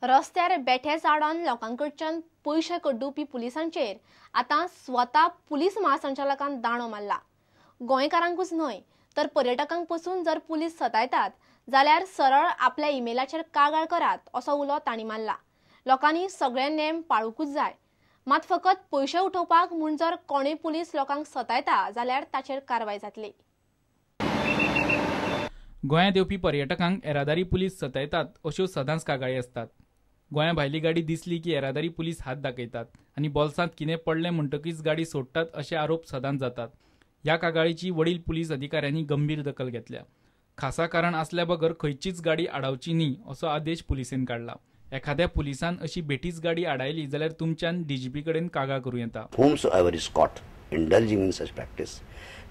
रस्त्यार बेठे झाडान लोकांकडच्यान पयशे कड्डुवपी पुलिसांचेर आतां स्वता पुलीस महासंचालकान दाणो मारला। गोंयकारांकूच न्हय तर पर्यटकांक पसून जर पुलीस सतायतात जाल्यार सरळ आपल्या ईमेलाचेर कागाळ करात असो उलो तांणी मारला। लोकांनी सगळे नेम पाळूकूच जाय, मात फकत पयशे उठोवपाक म्हूण जर कोणूय पुलीस लोकांक सतायता जाल्यार ताचेर कारवाय जातली। गोंयांत येवपी पर्यटकांक येरादारी पुलीस सतायतात अश्यो सदांच कागाळी असतात। गोंया भायली गाडी दिसली की येरादारी पुलीस हात दाखयतात आनी बोल्सांत कितें पडलें म्हणटकीच गाडी सोडटात अशे आरोप सदांच जातात। ह्या कागाळीची वडील पुलीस अधिकाऱ्यांनी गंभीर दखल घेतल्या। खासा कारण असल्या बगर खंयचीच गाडी आडावची न्ही असो आदेश पुलिसेन काडला। एखाद्या पुलिसान अशी बेठीच गाडी आडायली जाल्यार तुमच्यान डीजीपी कडेन कागाळ करूं येता। Whomsoever is caught indulging in such practice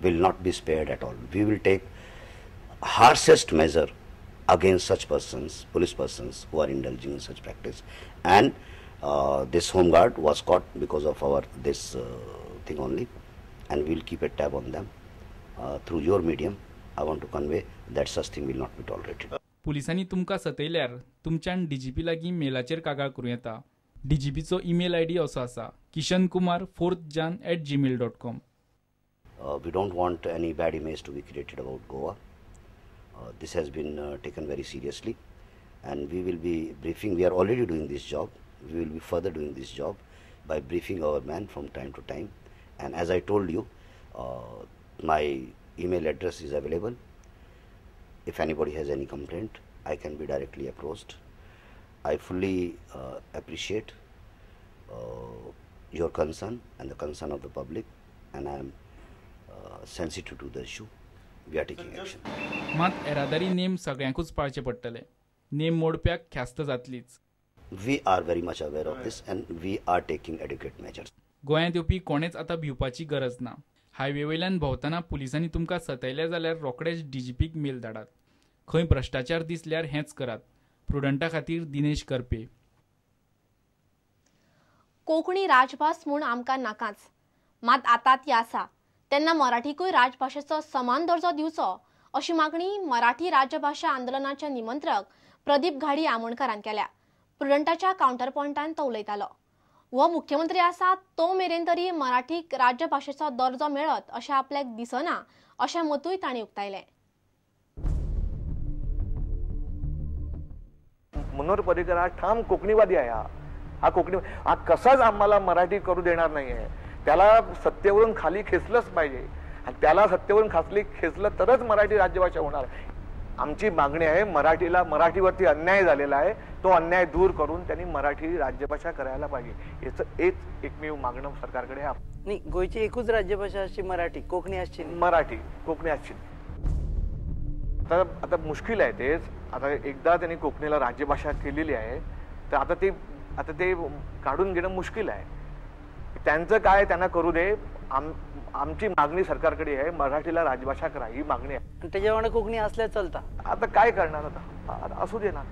will not be spared at all. We will take harshest measure against such persons, police persons who are indulging in such practice. And this home guard was caught because of this thing only, and we'll keep a tab on them. Through your medium, I want to convey that such thing will not be tolerated. पुलिसांनी तुमकां सतयल्यार तुमच्यान DGP लागीं मेलाचेर कागाळ करूं येता। डीजीपीचो email ID असो आसा kishankumar4jan@gmail.com. We don't want any bad image to be created about Goa. This has been taken very seriously, and we will be briefing. We are already doing this job. We will be further doing this job by briefing our men from time to time. And as I told you, my email address is available. If anybody has any complaint, I can be directly approached. I fully appreciate your concern and the concern of the public, and I am sensitive to the issue. We are taking action. मात येरादारी name सगळ्यांकूच पाळचे पडटले। Name मोडप्याक ख्यास्त जातलीच। We are very much aware of this, and we are taking adequate measures. गोंयांत येवपी कोणेच आतां भिवपाची गरज ना। हायवे वयल्यान भोंवतना पुलिसांनी तुमकां सतयले जाल्यार रोखडेच डीजीपीक मेल धाडात। खंय भ्रष्टाचार दिसल्यार हेंच करात। प्रुडंटा खातीर दिनेश करपे। कोंकणी राजभास म्हूण आमकां नाकाच, मात आतां ती आसा तेन्ना मराठीकूय राजभाशेचो समान दर्जो दिवचो अशी मागणी मराठी राज्यभाषा आंदोलनाचे निमंत्रक प्रदीप घाडी आमोणकारान केल्या। प्रुडंटाच्या काउंटर पॉयंटान तो उलयतालो। हो मुख्यमंत्री आसा तो मेरेन तरी मराठीक राज्यभाशेचो दर्जो मेळत अशें आपल्याक दिसना अशें मतूय तांणी उक्तायलें। मनोहर पर्रीकर हा ठाम कोकणीवादी आहे। हा कोकणी हा कसाच आम्हाला मराठी करू देणार नाहीये। त्याला सत्तेवरून खाली खेचलंच पाहिजे, आणि त्याला सत्तेवरून खाली खेचलं तरच मराठी राज्यभाषा होणार। आमची मागणी आहे, मराठीवरती अन्याय झालेला आहे, तो अन्याय दूर करून त्यांनी मराठी राज्यभाषा करायला पाहिजे। याचं एकमेव मागणं सरकारकडे आहे। नाही, गोयची एकूच राज्यभाषा अशी मराठी, कोकणी असची मराठी कोकणी असची। तर आता मुश्किल आहे तेच। आता एकदा त्यांनी कोकणीला राज्यभाषा केलेली आहे, तर आता ते काढून घेणं मुश्किल आहे। त्यांचं काय त्यांना करू दे। आमची मागणी सरकारकडे आहे, मराठीला राजभाषा करा ही मागणी आहे। त्याच्यामुळे कोकणी असल्या चालता। आता काय करणार, आता असू दे ना।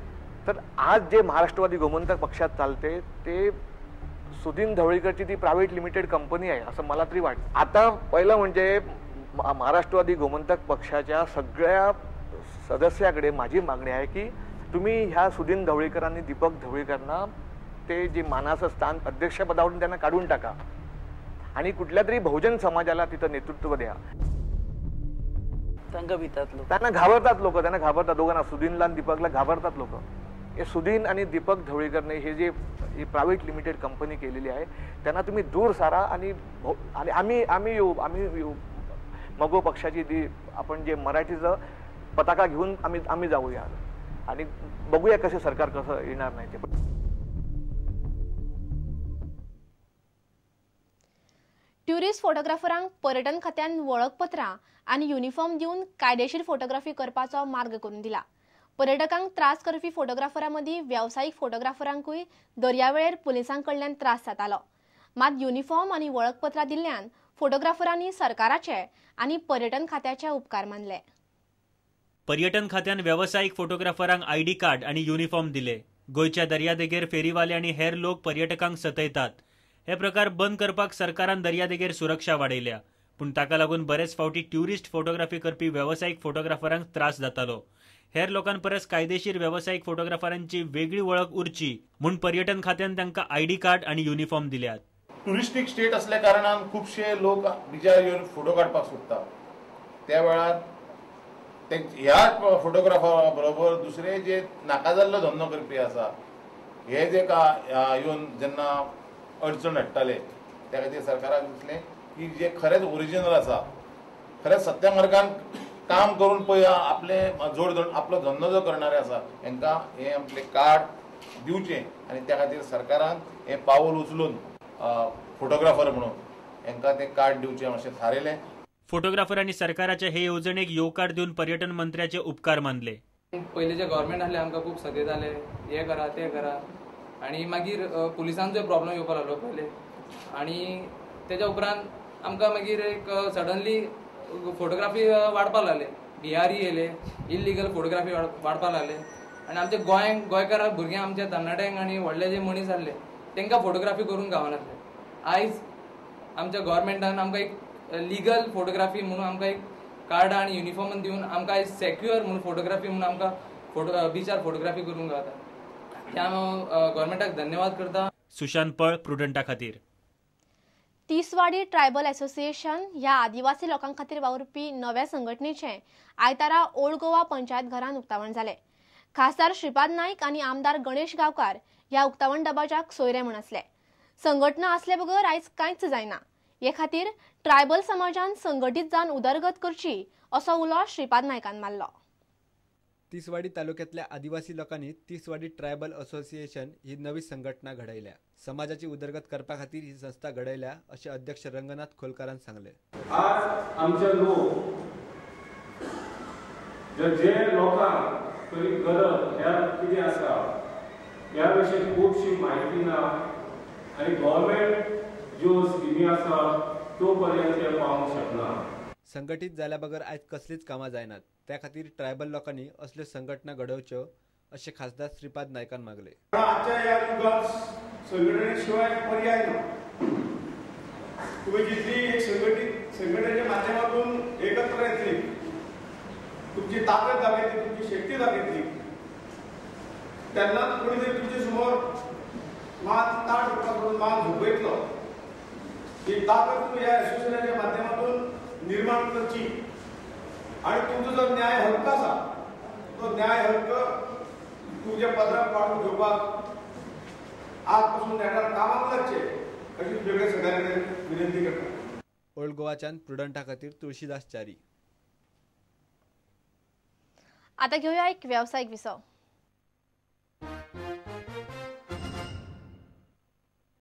तर आज जे महाराष्ट्रवादी गोमंतक पक्षात चालते ते सुदीन ढवळीकरची ती प्रायव्हेट लिमिटेड कंपनी आहे असं मला तरी वाटतं। आता पहिलं म्हणजे महाराष्ट्रवादी गोमंतक पक्षाच्या सगळ्या सदस्याकडे माझी मागणी आहे की तुम्ही ह्या सुदीन ढवळीकर आणि दीपक ढवळीकरांना ते जे मानाचं स्थान अध्यक्षपदावरून त्यांना काढून टाका, आणि कुठल्या तरी बहुजन समाजाला तिथं नेतृत्व द्या। त्यांना घाबरतात लोक, त्यांना घाबरतात दोघांना, सुदीनला आणि दीपकला घाबरतात लोक। हे सुदीन आणि दीपक ढवळीकरने हे जे प्रायव्हेट लिमिटेड कंपनी केलेली आहे त्यांना तुम्ही दूर सारा, आणि आम्ही येऊ मगो पक्षाची आपण जे मराठीचं पताका घेऊन आम्ही जाऊया, आणि बघूया कसे सरकार कसं येणार नाही ते। ट्युरिस्ट फोटोग्राफरांक पर्यटन खात्यान वळखपत्रां आनी युनिफॉर्म दिवन कायदेशीर फोटोग्राफी करपाचो मार्ग करून दिला। पर्यटकांक त्रास करपी फोटोग्राफरां मदीं व्यावसायिक फोटोग्राफरांकूय दर्यावेळेर पुलिसांकडल्यान त्रास जातालो, मात युनिफॉर्म आनी वळखपत्रां दिल्ल्यान फोटोग्राफरांनी सरकाराचे आनी पर्यटन खात्याचे उपकार मानले। पर्यटन खात्यान व्यावसायिक फोटोग्राफरांक आयडी कार्ड आनी युनिफॉर्म दिले। गोयच्या दर्यादेगेर फेरीवाले आनी हेर लोक पर्यटकांक सतयतात। हे प्रकार बंद करपाक सरकारान दर्यादेगेर सुरक्षा वाडयल्या। पूण ताका लागून बरेच फावटी ट्युरिस्ट फोटोग्राफी करपी व्यावसायिक फोटोग्राफरांक त्रास जातालो. हेर लोकां परस कायदेशीर व्यावसायिक फोटोग्राफरांची वेगळी वळख उरची म्हूण पर्यटन खात्यान तांकां आयडी कार्ड आनी युनिफॉर्म दिल्यात. टुरिस्टीक स्टेट असल्या कारणान खुबशे लोक बिचार येवन फोटो काडपाक सोदतात. त्या वेळार ह्या फोटोग्राफरा बरोबर दुसरे जे नाका जाल्लो धंदो करपी आसा हे जे येवन जेन्ना अडचण हाडटाले त्या खातीर सरकाराक दिसलें की जे खरेंच ओरिजिनल आसा, खरेंच सत्य मार्गान काम करून पळय आपले जोड आपलो धंदो जो करणारे आसा हांकां हे आपले कार्ड दिवचे आनी त्या खातीर सरकारान हे पावल उचलून फोटोग्राफर म्हणून हांकां ते कार्ड दिवचे अशें थारयलें. फोटोग्राफरांनी सरकाराच्या हे येवजणेक येवकार दिवन पर्यटन मंत्र्याचे उपकार मानले. पयले जे गव्हर्मेंट आसले आमकां खूब सदयताले, हे करा ते करा, आनी मागीर पुलिसांचो प्रॉब्लेम येवपाक लागलो पयले, आनी तेच्या उपरांत आमकां मागीर एक सडनली फोटोग्राफी वाडपाक लागले. बिहारी येयले, इल्लिगल फोटोग्राफी वाडपाक लागले, आनी आमचे गोंयकारांक भुरग्यांक आमच्या तरणाट्यांक आनी व्हडले जे मनीस आसले तांकां फोटोग्राफी करूंक गावनासले. आयज आमच्या गव्हर्मेंटान आमकां एक लिगल फोटोग्राफी म्हणून आमकां एक कार्ड आनी युनिफॉर्म दिवन आमकां आयज सेक्युअर म्हणून फोटोग्राफी म्हणून आमकां बिचार फोटोग्राफी करूंक गावता. त्या हांव गव्हर्मेंटाक धन्यवाद करता. सुशांत पळ, प्रुडंटा खातीर. तिसवाडी ट्रायबल असोसिएशन ह्या आदिवासी लोकां खातीर वावुरपी नव्या संघटनेचें आयतारा ओल्ड गोवा पंचायत घरांत उक्तावण जालें. खासदार श्रीपाद नाईक आनी आमदार गणेश गांवकार ह्या उक्तावण दबाज्याक सोयरे म्हूण आसले. संघटना आसले बगर आयज कांयच जायना. हे खातीर ट्रायबल समाजान संघटीत जावन उदरगत करची असो उलो श्रीपाद नायकान मारलो. तिसवाडी तालुक्यातल्या आदिवासी लोकांनी तिसवाडी ट्रायबल असोसिएशन ही नवी संघटना घडयल्या. समाजाची उदरगत करपा खातीर ही संस्था घडयल्या अशें अध्यक्ष रंगनाथ खोलकारान सांगले. आज आमचे लोक जे लोकांक खरी गरज ह्या कितें आसा ह्या विशीं खुबशी म्हायती ना आनी गव्हर्मेंट ज्यो स्किमी आसा तो पर्यंत ते पावंक शकना. संघटीत जाल्या बगर आयज कसलीच कामां जायनात. त्या खातीर ट्रायबल लोकांनी असल्यो संघटना घडोवच्यो अशें खासदार श्रीपाद नायकान मागले. आजच्या ह्या युगांत संघटने शिवाय पर्याय ना. तुम्ही जितली एक संघटनेच्या माध्यमातून एकत्र येतली, तुमची ताकद दाखयतली, तुमची शक्ती दाखयतली, तेन्नाच कोणी जर तुमचे समोर मात ताट करून मान झुकयतलो. ही ताकद तुम्ही ह्या असोसिएशनाच्या माध्यमातून निर्माण करची आणि तुमचो जो न्याय हक्क आसा तो न्याय हक्क तुमच्या पदराक पाडून घेवपाक आज पासून नेटार कामाक लागचे अशी वेगळे सगळ्यांकडे विनंती करता. ओल्ड गोवाच्यान प्रुडंटा खातीर तुळशीदास च्यारी. आता घेऊया एक व्यावसायिक विसव.